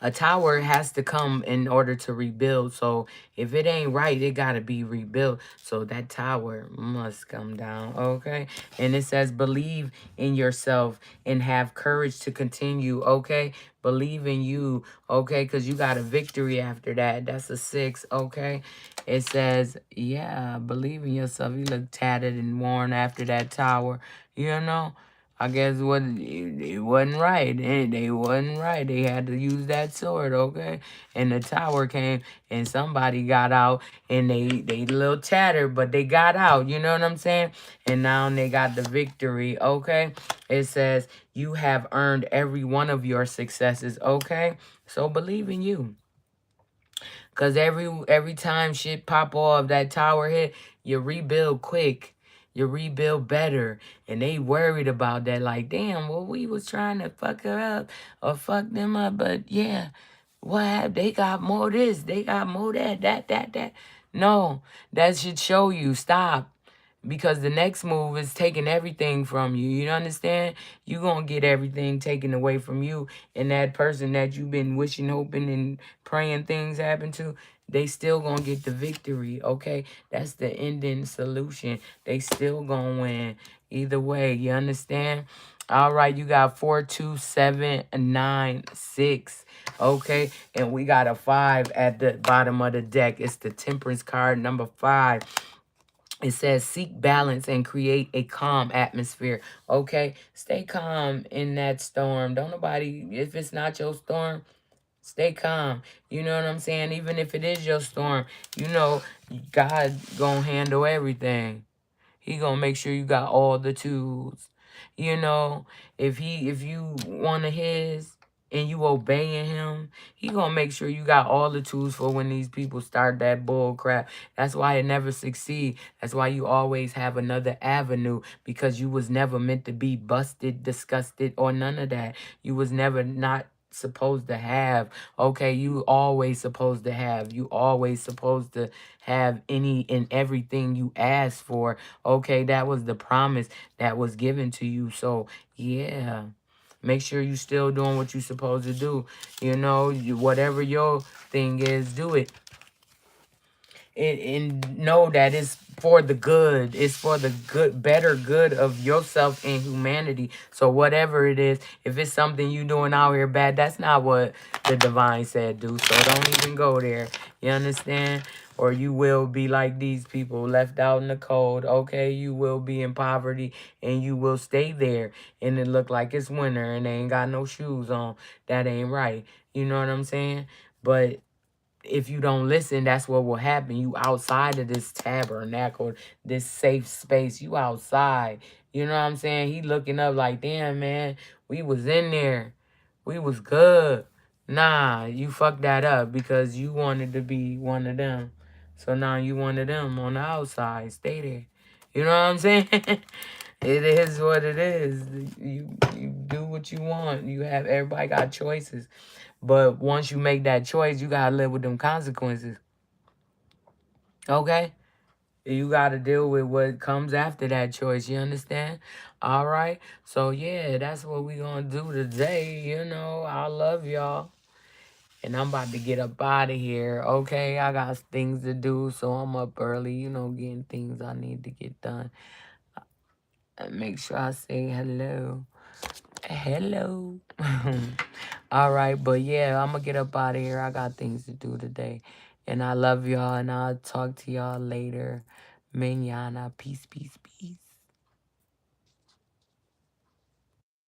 A tower has to come in order to rebuild. So if it ain't right, it got to be rebuilt. So that tower must come down, okay? And it says believe in yourself and have courage to continue, okay? Believe in you, okay? Because you got a victory after that. That's a 6, okay? It says, yeah, believe in yourself. You look tattered and worn after that tower, you know? I guess it wasn't right. They wasn't right. They had to use that sword, okay? And the tower came and somebody got out and they a little tattered, but they got out. You know what I'm saying? And now they got the victory, okay? It says you have earned every one of your successes, okay? So believe in you. Cause every time shit pop off, that tower hit, you rebuild quick. You rebuild better. And they worried about that. Like, damn, well, we was trying to fuck her up or fuck them up. But yeah, what happened? They got more this. They got more that. No, that should show you. Stop. Because the next move is taking everything from you. You understand? You're going to get everything taken away from you. And that person that you've been wishing, hoping, and praying things happen to, they still going to get the victory, okay? That's the ending solution. They still going to win. Either way, you understand? All right, you got 42796. Okay, and we got a 5 at the bottom of the deck. It's the Temperance card, number 5. It says seek balance and create a calm atmosphere. Okay, stay calm in that storm. Don't nobody, if it's not your storm, stay calm. You know what I'm saying? Even if it is your storm, you know, God gonna handle everything. He gonna make sure you got all the tools. You know, if you one of his and you obeying him, he gonna make sure you got all the tools for when these people start that bull crap. That's why it never succeed. That's why you always have another avenue, because you was never meant to be busted, disgusted, or none of that. You was never not supposed to have. Okay, you always supposed to have. You always supposed to have any and everything you asked for. Okay, that was the promise that was given to you. So, yeah. Make sure you still doing what you supposed to do. You know, whatever your thing is, do it. And know that it's for the good. It's for the good, better good of yourself and humanity. So whatever it is, if it's something you doing out here bad, that's not what the divine said do. So don't even go there. You understand? Or you will be like these people left out in the cold. Okay, you will be in poverty and you will stay there. And it look like it's winter and they ain't got no shoes on. That ain't right. You know what I'm saying? But if you don't listen, that's what will happen. You outside of this tabernacle, this safe space. You outside. You know what I'm saying? He looking up like, damn, man, we was in there. We was good. Nah, you fucked that up because you wanted to be one of them. So now you one of them on the outside. Stay there. You know what I'm saying? It is what it is. You do what you want. You have, everybody got choices. But once you make that choice, you gotta live with them consequences. Okay? You gotta deal with what comes after that choice. You understand? All right. So yeah, that's what we gonna do today. You know, I love y'all. And I'm about to get up out of here. Okay, I got things to do, so I'm up early, you know, getting things I need to get done. And make sure I say hello. Hello. All right, but yeah, I'm gonna get up out of here. I got things to do today. And I love y'all, and I'll talk to y'all later. Mañana. Peace, peace, peace.